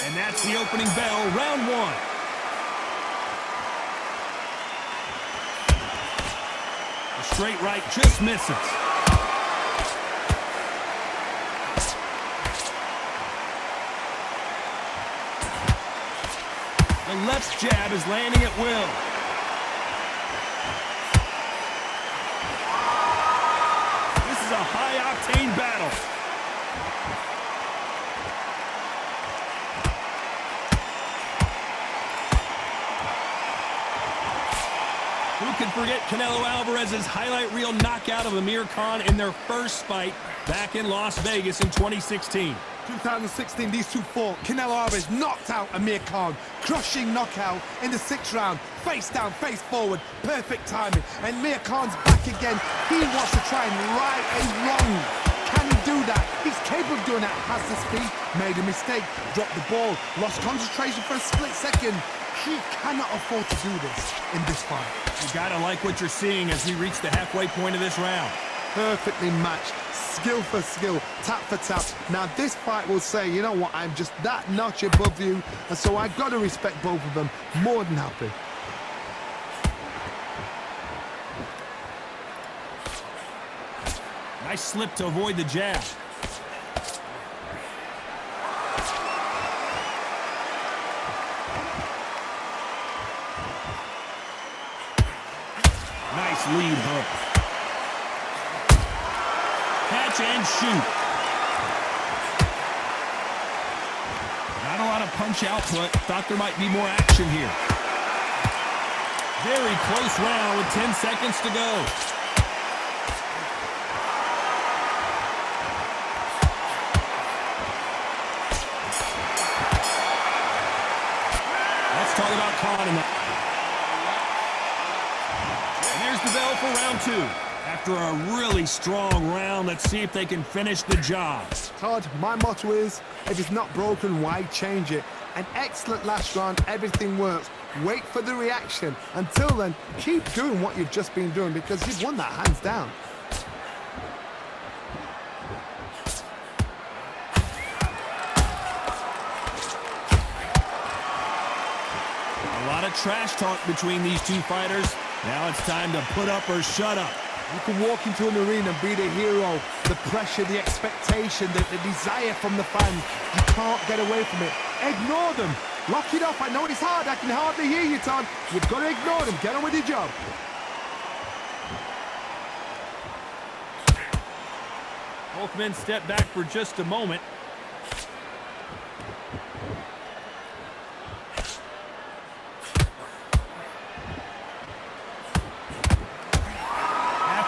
And that's the opening bell, round one. The straight right just misses. The left jab is landing at will. This is a high-octane battle. Who can forget Canelo Alvarez's highlight reel knockout of Amir Khan in their first fight back in Las Vegas in 2016? 2016, these two fought. Canelo Alvarez knocked out Amir Khan. Crushing knockout in the 6th round. Face down, face forward. Perfect timing. And Amir Khan's back again. He wants to try and right a wrong. Can he do that? He's capable of doing that. Has the speed. Made a mistake. Dropped the ball. Lost concentration for a split second. He cannot afford to do this in this fight. You gotta like what you're seeing as we reach the halfway point of this round. Perfectly matched. Skill for skill, tap for tap. Now this fight will say, you know what, I'm just that notch above you, and so I've got to respect both of them. More than happy. Nice slip to avoid the jab. Nice lead hook. Catch and shoot. Not a lot of punch output. Thought there might be more action here. Very close round with 10 seconds to go. Let's talk about Khan in that. And there's the bell for round two. After a really strong round, let's see if they can finish the job. Todd, my motto is, if it's not broken, why change it? An excellent last round, everything works. Wait for the reaction. Until then, keep doing what you've just been doing because you've won that hands down. A lot of trash talk between these two fighters. Now it's time to put up or shut up. You can walk into an arena and be the hero. The pressure, the expectation, the desire from the fans. You can't get away from it. Ignore them. Lock it up. I know it's hard. I can hardly hear you, Todd. You've got to ignore them. Get on with your job. Both men step back for just a moment.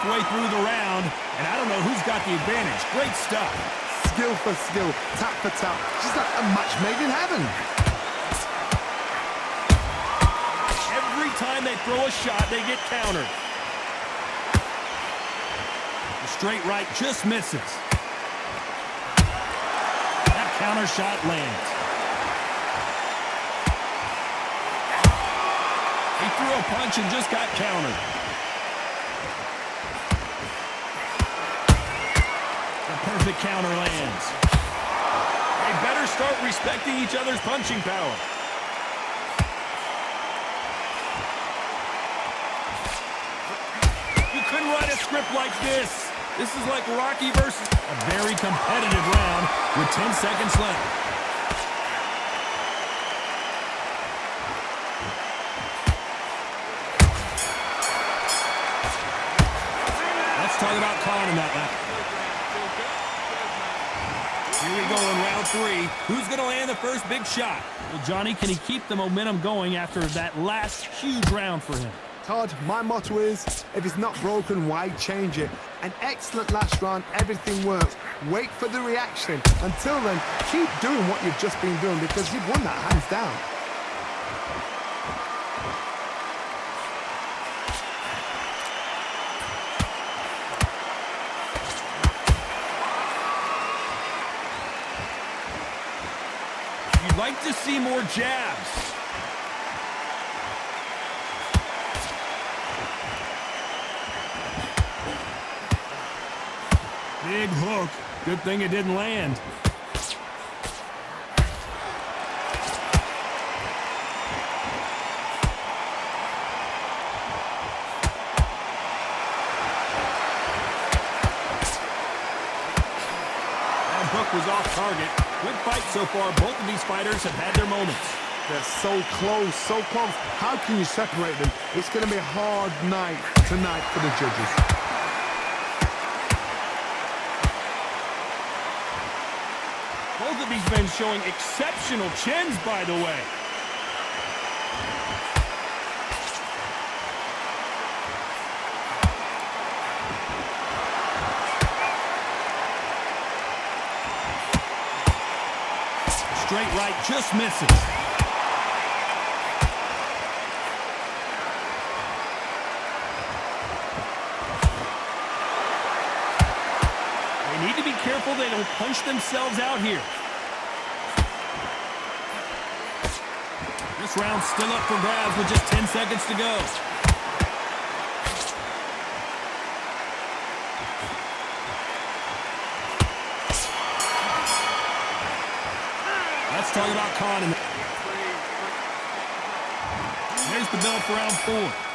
Halfway through the round, and I don't know who's got the advantage. Great stuff. Skill for skill, tap for tap. Just like a match made in heaven. Every time they throw a shot, they get countered. The straight right just misses. That counter shot lands. He threw a punch and just got countered. Perfect counter lands. They better start respecting each other's punching power. You couldn't write a script like this. This is like Rocky versus... A very competitive round with 10 seconds left. Let's talk about Khan in that lap. Here we go in round three. Who's going to land the first big shot? Well, Johnny, can he keep the momentum going after that last huge round for him? Todd, my motto is, if it's not broken, why change it? An excellent last round, everything works. Wait for the reaction. Until then, keep doing what you've just been doing because you've won that hands down. You'd like to see more jabs. Big hook. Good thing it didn't land. target. Good fight so far. Both of these fighters have had their moments. They're so close, so close. How can you separate them? It's going to be a hard night tonight for the judges. Both of these men showing exceptional chins, by the way. Straight right just misses. They need to be careful they don't punch themselves out here. This round's still up for grabs with just 10 seconds to go. Let's talk about Khan. There's the bell for round 4.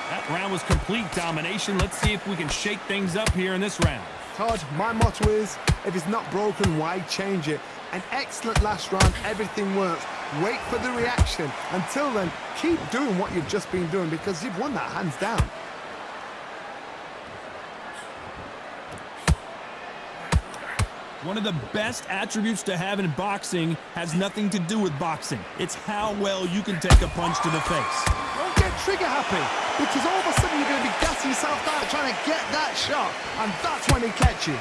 That round was complete domination. Let's see if we can shake things up here in this round. Todd, my motto is, if it's not broken, why change it? An excellent last round, everything works. Wait for the reaction. Until then, keep doing what you've just been doing because you've won that hands down. One of the best attributes to have in boxing has nothing to do with boxing. It's how well you can take a punch to the face. Don't get trigger happy, because all of a sudden you're going to be gassing yourself out trying to get that shot, and that's when they catch you.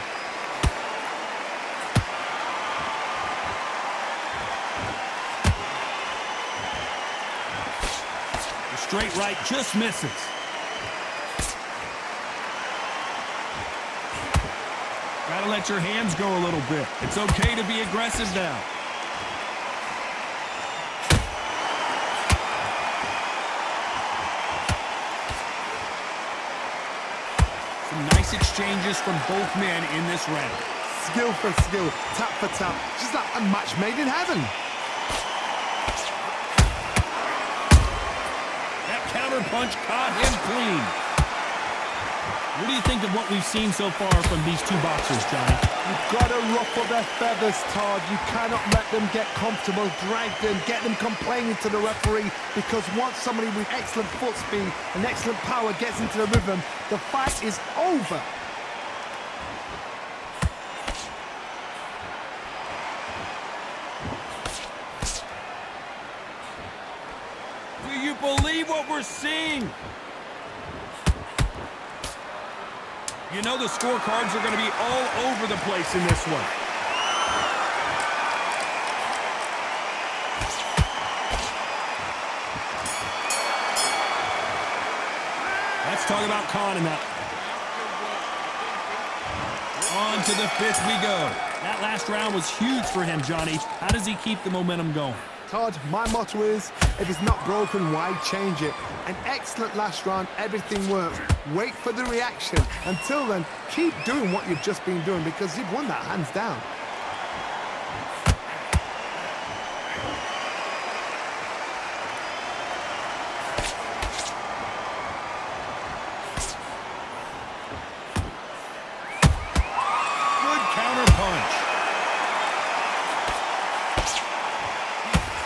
The straight right just misses. Gotta let your hands go a little bit. It's okay to be aggressive now. Some nice exchanges from both men in this round. Skill for skill, tap for tap, just like a match made in heaven. That counter punch caught him clean. What do you think of what we've seen so far from these two boxers, Johnny? You've got to ruffle their feathers, Todd. You cannot let them get comfortable, drag them, get them complaining to the referee, because once somebody with excellent foot speed and excellent power gets into the rhythm, the fight is over. Do you believe what we're seeing? You know the scorecards are going to be all over the place in this one. Let's talk about Khan in that. On to the 5th we go. That last round was huge for him, Johnny. How does he keep the momentum going? Todd, my motto is, if it's not broken, why change it? An excellent last round, everything works. Wait for the reaction. Until then, keep doing what you've just been doing because you've won that hands down. Good counter punch.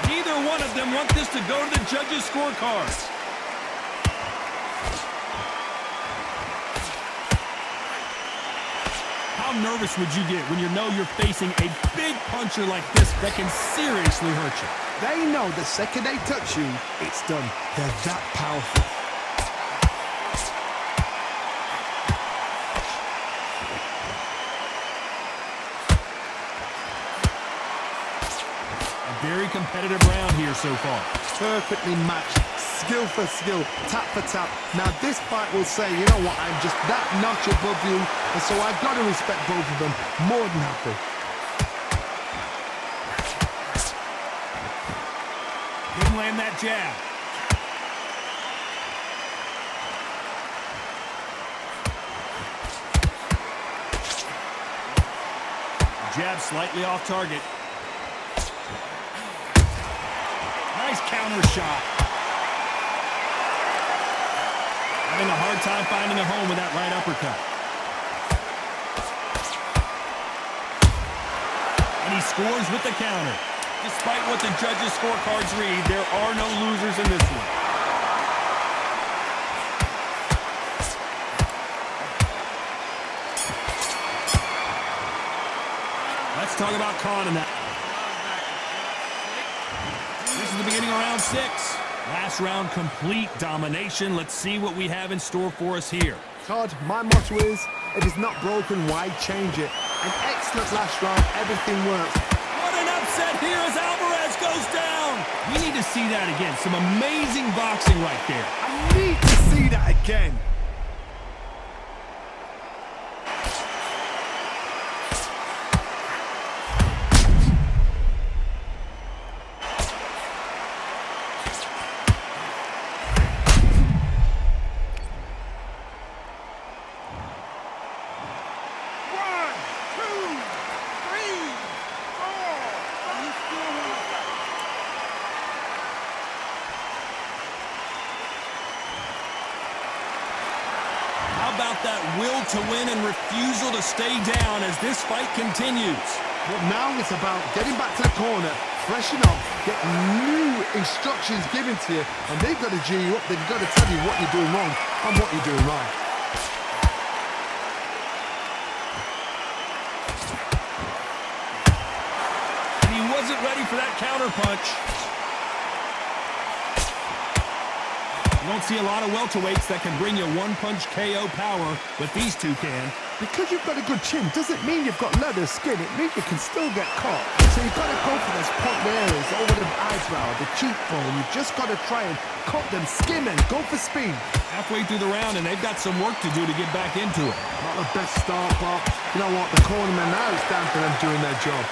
Neither one of them want this to go to the judges' scorecards. How nervous would you get when you know you're facing a big puncher like this that can seriously hurt you? They know the second they touch you, it's done. They're that powerful. A very competitive round here so far. Perfectly matched. Skill for skill, tap for tap. Now this fight will say, you know what, I'm just that notch above you, and so I've got to respect both of them. More than happy. Didn't land that jab. Jab slightly off target. Nice counter shot. Having a hard time finding a home with that right uppercut. And he he scores with the counter. Despite what the judges' scorecards read, there are no losers in this one. Let's talk about Khan in that. This is the beginning of round 6. Last round, complete domination. Let's see what we have in store for us here. Todd, my motto is, if it's not broken, why change it? An excellent last round, everything works. What an upset here as Alvarez goes down. We need to see that again. Some amazing boxing right there. I need to see that again. About that will to win and refusal to stay down as this fight continues. But now it's about getting back to the corner, freshen up, get new instructions given to you, and they've got to G you up, they've got to tell you what you're doing wrong and what you're doing right. And he wasn't ready for that counter punch. You don't see a lot of welterweights that can bring you one-punch KO power, but these two can. Because you've got a good chin doesn't mean you've got leather skin. It means you can still get caught. So you've got to go for those point areas over the eyebrow, the cheekbone. You've just got to try and cut them, skim and go for speed. Halfway through the round, and they've got some work to do to get back into it. Not the best start, but you know what? The cornerman now is down to them doing their job.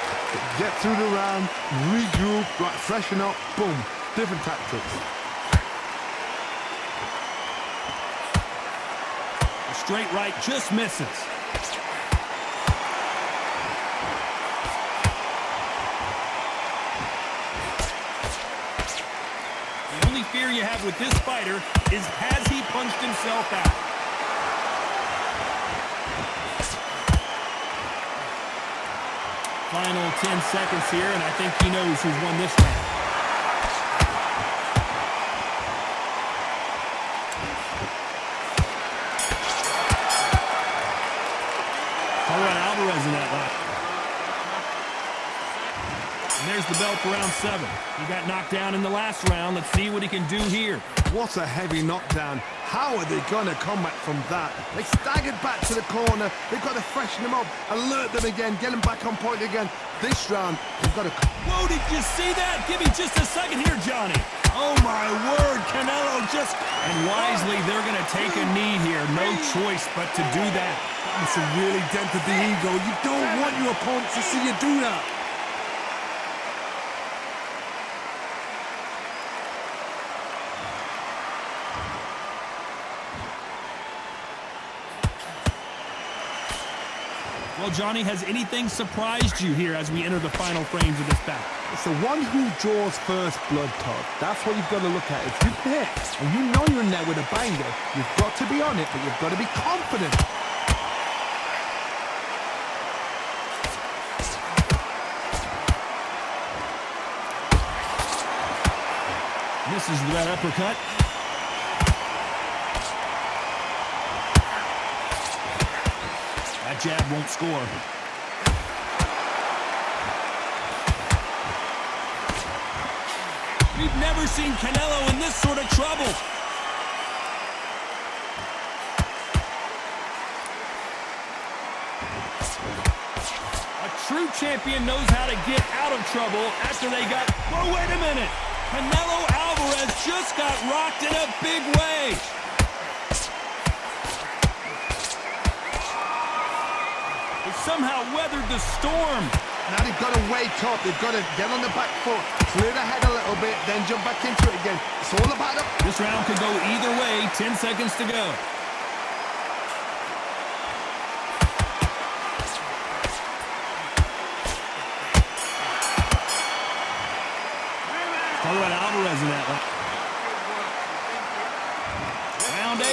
Get through the round, regroup, right, freshen up, boom. Different tactics. Straight right just misses. The only fear you have with this fighter is has he punched himself out? Final 10 seconds here, and I think he knows who's won this round. Alvarez in that one. And there's the bell for round 7. He got knocked down in the last round. Let's see what he can do here. What a heavy knockdown. How are they going to come back from that? They staggered back to the corner. They've got to freshen them up, alert them again, get them back on point again. This round, they've got to... Whoa, did you see that? Give me just a second here, Johnny. Oh, my word. Canelo just... And wisely, they're going to take a knee here. No choice but to do that. It's really dented the ego. You don't want your opponent to see you do that. Well, Johnny, has anything surprised you here as we enter the final frames of this battle? It's the one who draws first blood, Todd. That's what you've got to look at. If you hit and you know you're in there with a banger, you've got to be on it, but you've got to be confident. Misses with that uppercut. That jab won't score. We've never seen Canelo in this sort of trouble. A true champion knows how to get out of trouble after they got... Whoa, wait a minute. Canelo Alvarez just got rocked in a big way. They somehow weathered the storm. Now they've got to wake up. They've got to get on the back foot, clear the head a little bit, then jump back into it again. It's all about it. This round could go either way. 10 seconds to go. Talk about Alvarez in that one. Round 8,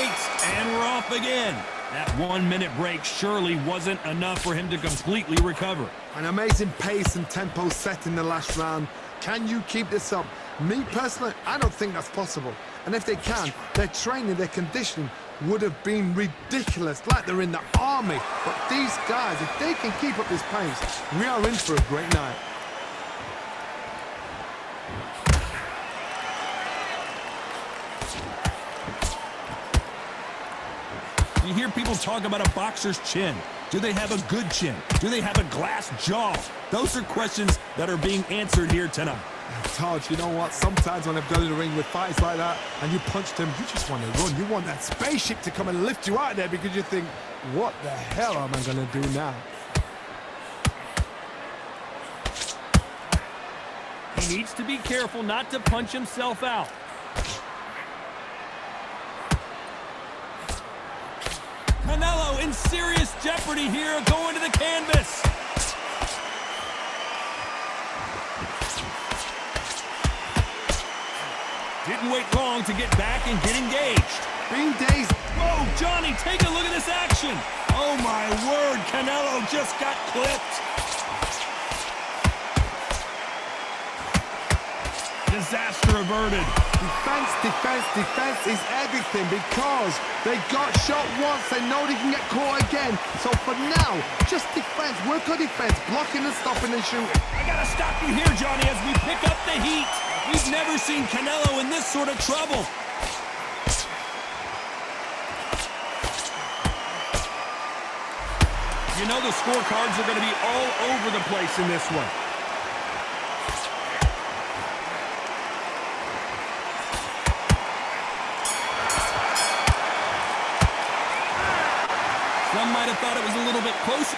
and we're off again. That 1-minute break surely wasn't enough for him to completely recover. An amazing pace and tempo set in the last round. Can you keep this up? Me personally, I don't think that's possible. And if they can, their training, their conditioning would have been ridiculous, like they're in the army. But these guys, if they can keep up this pace, we are in for a great night. You hear people talk about a boxer's chin. Do they have a good chin? Do they have a glass jaw? Those are questions that are being answered here tonight. Taj, you know what? Sometimes when I've gone in the ring with fights like that and you punch them, you just want to run. You want that spaceship to come and lift you out of there because you think, what the hell am I going to do now? He needs to be careful not to punch himself out. Canelo in serious jeopardy here, going to the canvas. Didn't wait long to get back and get engaged. Being dazed. Whoa, Johnny, take a look at this action. Oh, my word, Canelo just got clipped. Disaster averted. Defense, defense, defense is everything because they got shot once. They know they can get caught again. So for now, just defense. Work on defense. Blocking and stopping and shooting. I gotta stop you here, Johnny, as we pick up the heat. We've never seen Canelo in this sort of trouble. You know the scorecards are going to be all over the place in this one. Some might have thought it was a little bit closer.